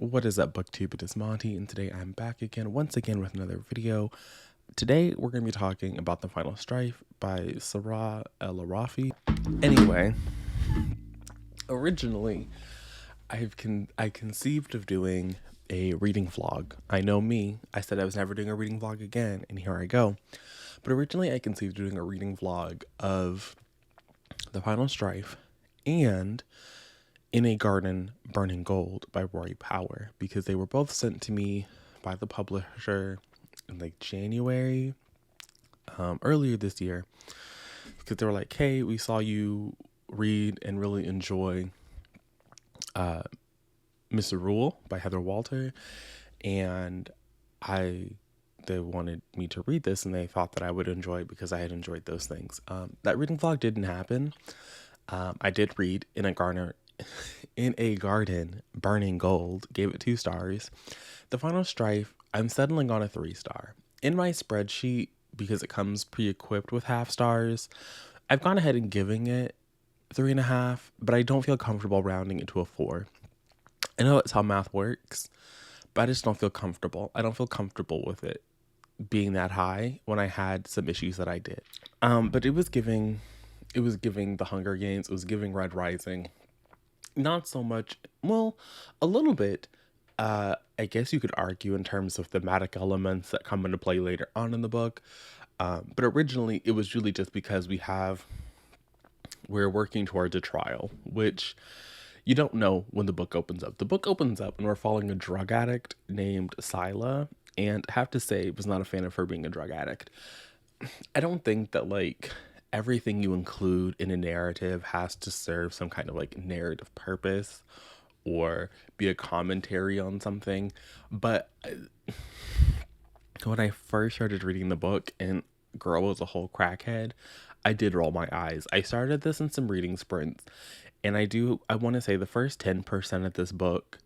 What is up, booktube? It is Monty, and today I'm back again, once again with another video. Today we're going to be talking about The Final Strife by SAARA el-arifi. Anyway, originally I conceived of doing a reading vlog. I know me, I said I was never doing a reading vlog again, and here I go. But originally I conceived of doing a reading vlog of The Final Strife and In a Garden Burning Gold by Rory Power, because they were both sent to me by the publisher in like January, earlier this year, because they were like, hey, we saw you read and really enjoy Misrule by Heather Walter, and they wanted me to read this, and they thought that I would enjoy it because I had enjoyed those things. That reading vlog didn't happen. I did read In a Garden Burning Gold, gave it 2 stars. The Final Strife, I'm settling on a 3-star. In my spreadsheet, because it comes pre-equipped with half stars, I've gone ahead and giving it 3.5, but I don't feel comfortable rounding it to a 4. I know that's how math works, but I just don't feel comfortable. I don't feel comfortable with it being that high when I had some issues that I did. But it was giving The Hunger Games, it was giving Red Rising. Not so much, well, a little bit, I guess you could argue in terms of thematic elements that come into play later on in the book. But originally it was really just because we're working towards a trial, which you don't know when the book opens up. The book opens up and we're following a drug addict named Sila, and I have to say, I was not a fan of her being a drug addict. I don't think that like everything you include in a narrative has to serve some kind of like narrative purpose or be a commentary on something. But when I first started reading the book and girl was a whole crackhead, I did roll my eyes. I started this in some reading sprints, and I want to say the first 10% of this book,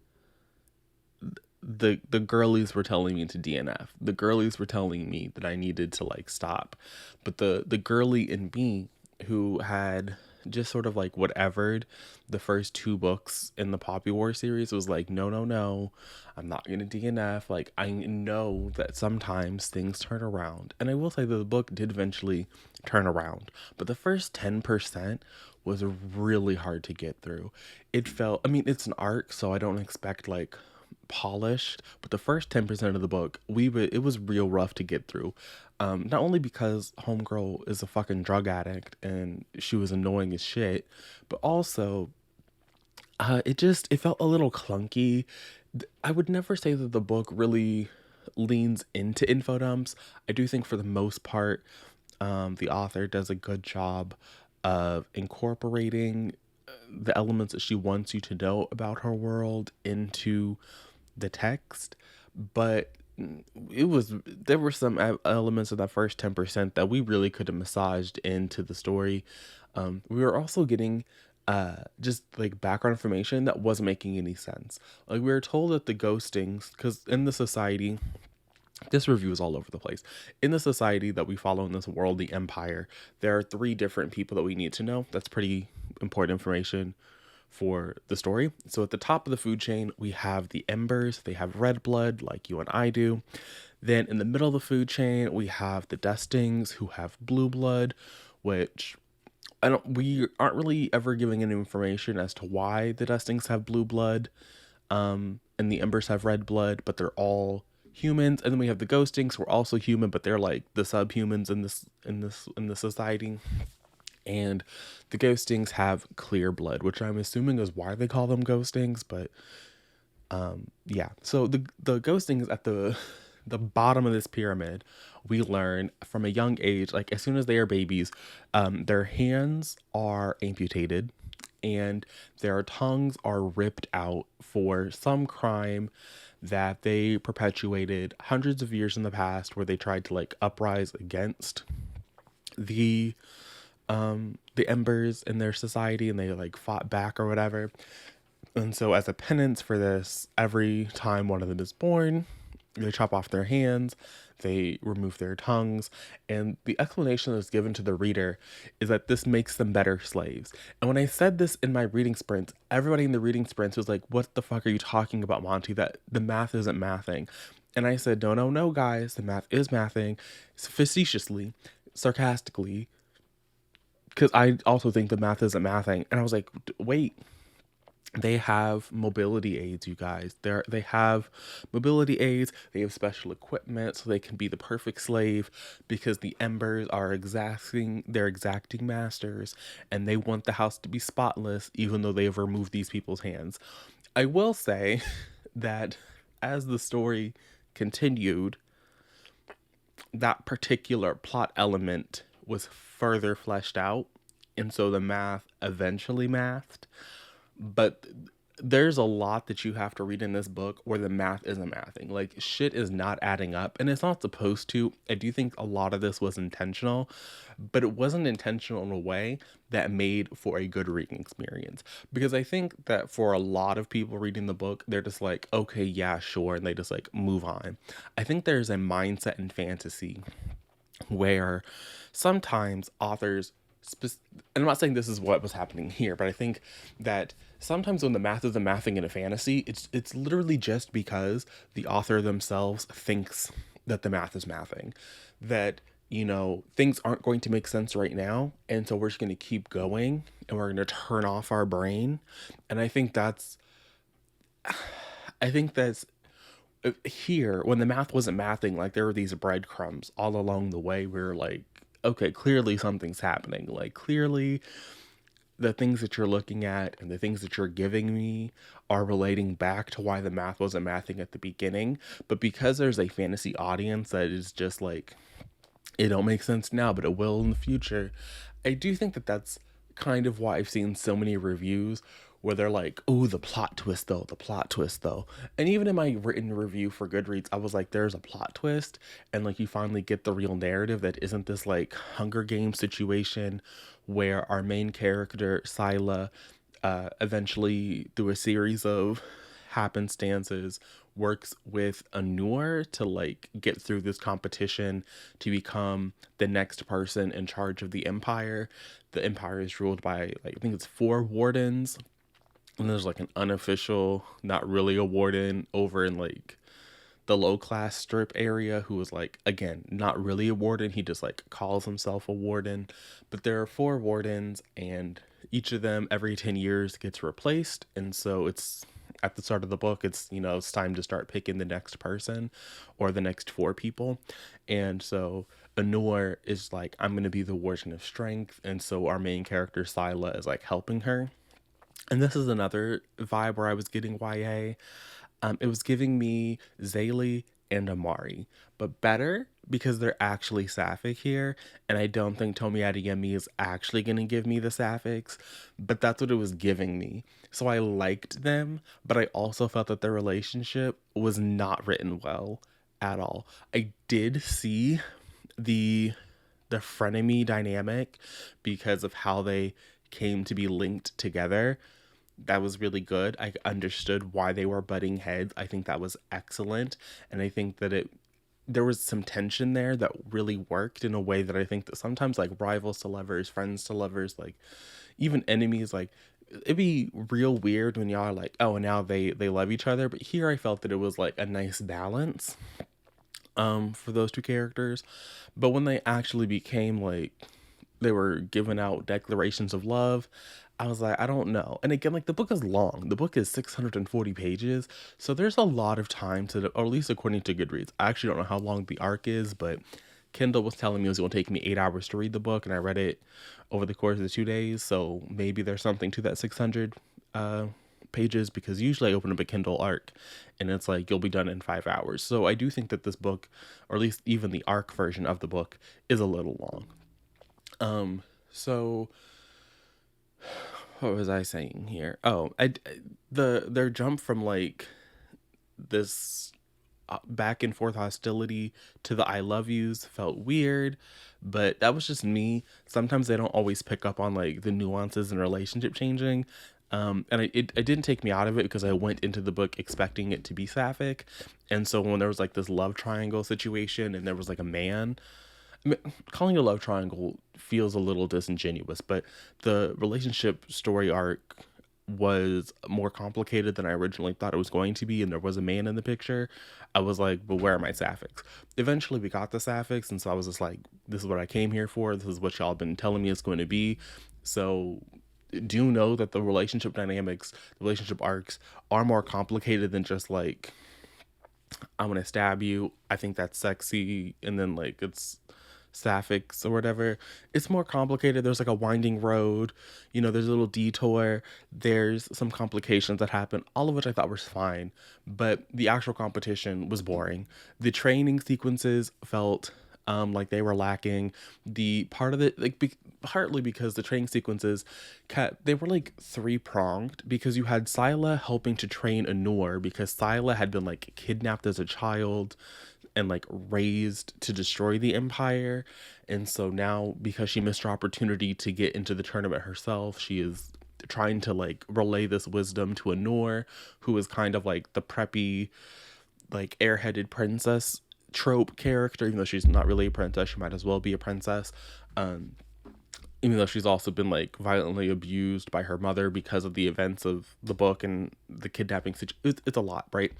the girlies were telling me to DNF. The girlies were telling me that I needed to like stop. But the girly in me, who had just sort of like whatevered the first 2 books in the Poppy War series, was like, no, I'm not gonna DNF. Like, I know that sometimes things turn around. And I will say that the book did eventually turn around. But the first 10% was really hard to get through. It felt, I mean, it's an arc, so I don't expect like polished, but the first 10% of the book, it was real rough to get through. Not only because homegirl is a fucking drug addict and she was annoying as shit, but also it felt a little clunky. I would never say that the book really leans into info dumps. I do think for the most part, the author does a good job of incorporating the elements that she wants you to know about her world into the text. But there were some elements of that first 10% that we really could have massaged into the story. We were also getting just like background information that wasn't making any sense. Like, we were told that the ghostings, because in the society, this review is all over the place. In the society that we follow in this world, the Empire, there are 3 different people that we need to know. That's pretty important information for the story. So at the top of the food chain, we have the Embers. They have red blood like you and I do. Then in the middle of the food chain, we have the Dustings, who have blue blood, which we aren't really ever giving any information as to why the Dustings have blue blood, and the Embers have red blood, but they're all humans. And then we have the Ghostings, who are also human, but they're like the subhumans in the society. And the Ghostings have clear blood, which I'm assuming is why they call them Ghostings. But yeah, so the Ghostings at the bottom of this pyramid, we learn from a young age, like as soon as they are babies, their hands are amputated and their tongues are ripped out for some crime that they perpetuated hundreds of years in the past, where they tried to like uprise against the Embers in their society, and they like fought back or whatever. And so as a penance for this, every time one of them is born, they chop off their hands, they remove their tongues. And the explanation that's given to the reader is that this makes them better slaves. And when I said this in my reading sprints, everybody in the reading sprints was like, what the fuck are you talking about, Monty? That the math isn't mathing. And I said, no, no, no, guys, the math is mathing facetiously, sarcastically, because I also think the math isn't mathing. And I was like, wait, they have mobility aids, you guys. They have mobility aids. They have special equipment so they can be the perfect slave because the embers are they're exacting masters, and they want the house to be spotless even though they have removed these people's hands. I will say that as the story continued, that particular plot element was further fleshed out, and so the math eventually mathed. But there's a lot that you have to read in this book where the math isn't mathing. Like, shit is not adding up, and it's not supposed to. I do think a lot of this was intentional, but it wasn't intentional in a way that made for a good reading experience. Because I think that for a lot of people reading the book, they're just like, okay, yeah, sure, and they just like move on. I think there's a mindset in fantasy where sometimes authors and I'm not saying this is what was happening here, but I think that sometimes when the math is the mathing in a fantasy, it's literally just because the author themselves thinks that the math is mathing, that things aren't going to make sense right now, and so we're just going to keep going and we're going to turn off our brain. And I think that's here, when the math wasn't mathing, like there were these breadcrumbs all along the way. We were like, okay, clearly something's happening. Like, clearly the things that you're looking at and the things that you're giving me are relating back to why the math wasn't mathing at the beginning. But because there's a fantasy audience that is just like, it don't make sense now, but it will in the future, I do think that that's kind of why I've seen so many reviews where they're like, oh, the plot twist though, the plot twist though. And even in my written review for Goodreads, I was like, there's a plot twist. And like, you finally get the real narrative that isn't this like Hunger Games situation where our main character, Sila, eventually through a series of happenstances works with Anur to like get through this competition to become the next person in charge of the empire. The empire is ruled by like, I think it's 4 wardens, and there's like an unofficial, not really a warden over in like the low class strip area who is like, again, not really a warden. He just like calls himself a warden. But there are 4 wardens, and each of them every 10 years gets replaced. And so it's at the start of the book, it's time to start picking the next person or the next 4 people. And so Anur is like, I'm going to be the warden of strength. And so our main character, Sila, is like helping her. And this is another vibe where I was getting YA. It was giving me Zaylee and Amari, but better because they're actually sapphic here. And I don't think Tomi Adeyemi is actually going to give me the sapphics, but that's what it was giving me. So I liked them, but I also felt that their relationship was not written well at all. I did see the frenemy dynamic because of how they came to be linked together. That was really good. I understood why they were butting heads. I think that was excellent. And I think that there was some tension there that really worked in a way that I think that sometimes like rivals to lovers, friends to lovers, like even enemies, like it'd be real weird when y'all are like, oh, and now they love each other. But here I felt that it was like a nice balance for those 2 characters. But when they actually became like, they were giving out declarations of love, I was like, I don't know. And again, like the book is long. The book is 640 pages. So there's a lot of time to, or at least according to Goodreads. I actually don't know how long the arc is, but Kindle was telling me it was going to take me 8 hours to read the book. And I read it over the course of the 2 days. So maybe there's something to that 600 pages, because usually I open up a Kindle arc and it's like, you'll be done in 5 hours. So I do think that this book, or at least even the arc version of the book, is a little long. So what was I saying here? Oh, their jump from like this back and forth hostility to the I love yous felt weird, but that was just me. Sometimes they don't always pick up on like the nuances in relationship changing. And it didn't take me out of it because I went into the book expecting it to be sapphic. And so when there was like this love triangle situation and there was like a man, I mean, calling it a love triangle feels a little disingenuous, but the relationship story arc was more complicated than I originally thought it was going to be, and there was a man in the picture. I was like, but where are my sapphics? Eventually, we got the sapphics, and so I was just like, this is what I came here for. This is what y'all been telling me it's going to be. So do know that the relationship dynamics, the relationship arcs are more complicated than just like, I'm gonna stab you. I think that's sexy, and then like it's sapphics or whatever. It's more complicated. There's like a winding road, there's a little detour, there's some complications that happen, all of which I thought was fine, but the actual competition was boring. The training sequences felt like they were lacking. The part of it, like, partly because the training sequences they were like three pronged, because you had Scylla helping to train Anur, because Scylla had been like kidnapped as a child and like raised to destroy the empire. And so now, because she missed her opportunity to get into the tournament herself, she is trying to like relay this wisdom to Anur, who is kind of like the preppy, like airheaded princess trope character. Even though she's not really a princess, she might as well be a princess. Even though she's also been like violently abused by her mother because of the events of the book and the kidnapping situation. It's a lot, right?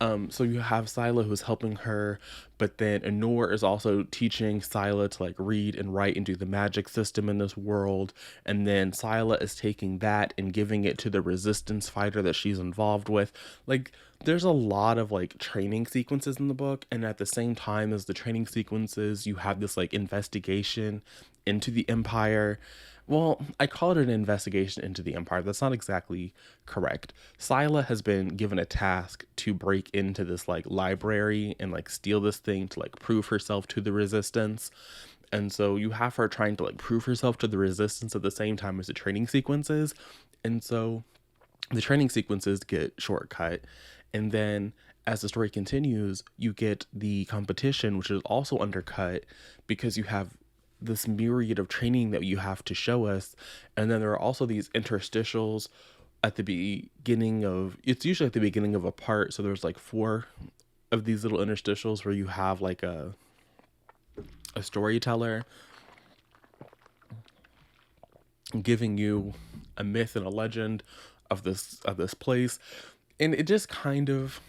So you have Scylla who's helping her, but then Anur is also teaching Scylla to like read and write and do the magic system in this world. And then Scylla is taking that and giving it to the resistance fighter that she's involved with. Like, there's a lot of like training sequences in the book, and at the same time as the training sequences, you have this like investigation into the empire. Well, I call it an investigation into the empire. That's not exactly correct. Scylla has been given a task to break into this like library and like steal this thing to like prove herself to the resistance. And so you have her trying to like prove herself to the resistance at the same time as the training sequences. And so the training sequences get shortcut. And then as the story continues, you get the competition, which is also undercut because you have this myriad of training that you have to show us. And then there are also these interstitials at the beginning of, it's usually at the beginning of a part. So there's like 4 of these little interstitials where you have like a storyteller giving you a myth and a legend of this place. And it just kind of,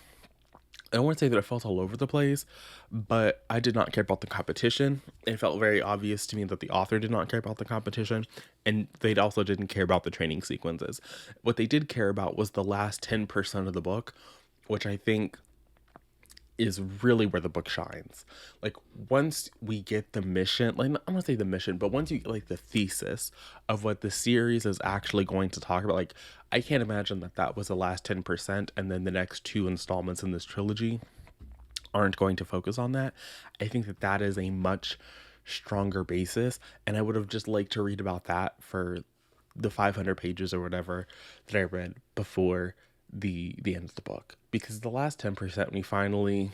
I don't want to say that it felt all over the place, but I did not care about the competition. It felt very obvious to me that the author did not care about the competition, and they also didn't care about the training sequences. What they did care about was the last 10% of the book, which I think is really where the book shines. Like, once we get the mission, like, I'm gonna say the mission, but once you get like the thesis of what the series is actually going to talk about, like, I can't imagine that was the last 10%, and then the next 2 installments in this trilogy aren't going to focus on that. I think that is a much stronger basis, and I would have just liked to read about that for the 500 pages or whatever that I read before the end of the book. Because the last 10%,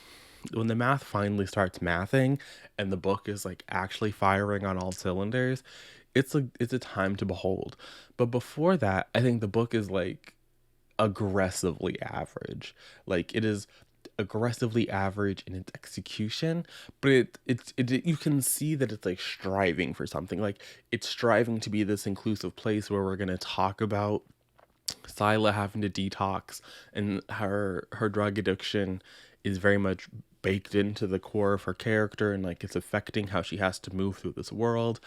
when the math finally starts mathing and the book is like actually firing on all cylinders, it's a time to behold. But before that, I think the book is like aggressively average. Like, it is aggressively average in its execution, but it you can see that it's like striving for something. Like, it's striving to be this inclusive place where we're going to talk about Scylla having to detox, and her drug addiction is very much baked into the core of her character, and like it's affecting how she has to move through this world.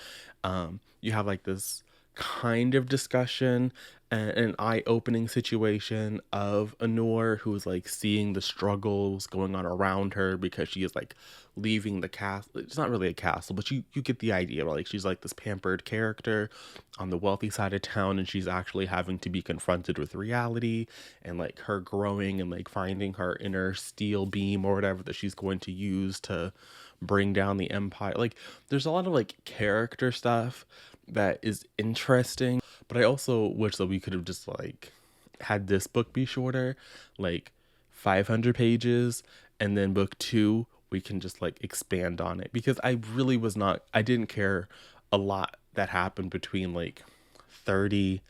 You have like this kind of discussion and an eye-opening situation of Anur, who is like seeing the struggles going on around her because she is like leaving the castle. It's not really a castle, but you get the idea. Like, she's like this pampered character on the wealthy side of town, and she's actually having to be confronted with reality and like her growing and like finding her inner steel beam or whatever that she's going to use to bring down the empire. Like, there's a lot of like character stuff that is interesting, but I also wish that we could have just like had this book be shorter, like 500 pages, and then book 2 we can just like expand on it, because I didn't care a lot that happened between like 30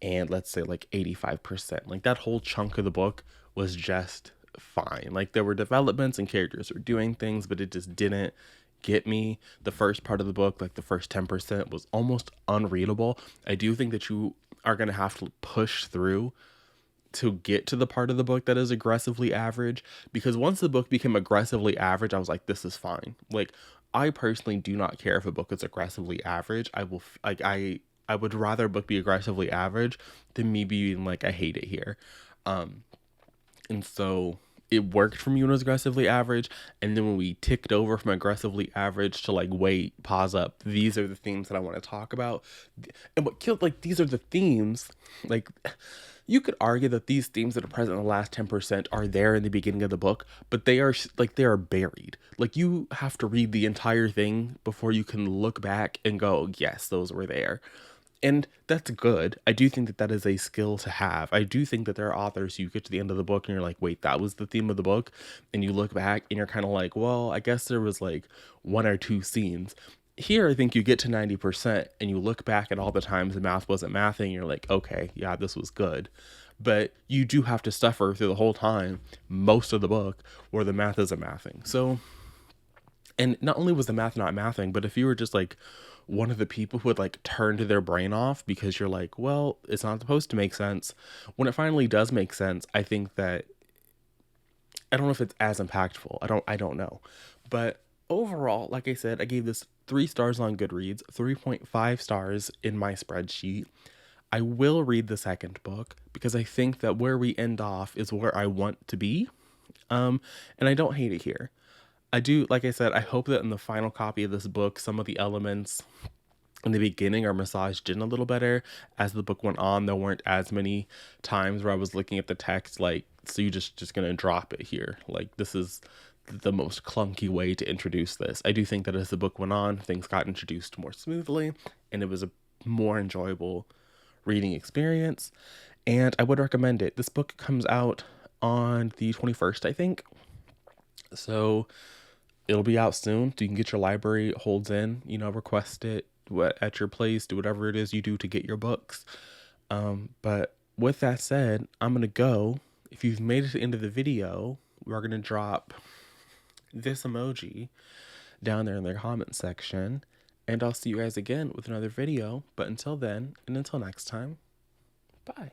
and let's say like 85%. Like that whole chunk of the book was just fine. Like there were developments and characters were doing things, but it just didn't get me. The first part of the book, like the first 10%, was almost unreadable. I do think that you are going to have to push through to get to the part of the book that is aggressively average, because once the book became aggressively average, I was like, this is fine. Like I personally do not care if a book is aggressively average. I will like I would rather a book be aggressively average than me being like, I hate it here. And so it worked for me when it was aggressively average. And then when we ticked over from aggressively average to like, wait, pause up, these are the themes that I want to talk about. And what killed, like, these are the themes, like, you could argue that these themes that are present in the last 10% are there in the beginning of the book, but they are like, they are buried. Like you have to read the entire thing before you can look back and go, yes, those were there. And that's good. I do think that that is a skill to have. I do think that there are authors, you get to the end of the book and you're like, wait, that was the theme of the book. And you look back and you're kind of like, well, I guess there was like one or two scenes. Here, I think you get to 90% and you look back at all the times the math wasn't mathing. You're like, okay, yeah, this was good. But you do have to suffer through the whole time, most of the book, where the math isn't mathing. So, and not only was the math not mathing, but if you were just like one of the people who would like turn to their brain off because you're like, well, it's not supposed to make sense. When it finally does make sense, I think that I don't know if it's as impactful. I don't know. But overall, like I said, I gave this 3 stars on Goodreads, 3.5 stars in my spreadsheet. I will read the second book because I think that where we end off is where I want to be. And I don't hate it here. I do, like I said, I hope that in the final copy of this book, some of the elements in the beginning are massaged in a little better. As the book went on, there weren't as many times where I was looking at the text like, so you just gonna drop it here. Like this is the most clunky way to introduce this. I do think that as the book went on, things got introduced more smoothly and it was a more enjoyable reading experience. And I would recommend it. This book comes out on the 21st, I think. So it'll be out soon. So you can get your library holds in, you know, request it at your place, do whatever it is you do to get your books. But with that said, I'm going to go. If you've made it to the end of the video, we're going to drop this emoji down there in the comment section. And I'll see you guys again with another video. But until then, and until next time, bye.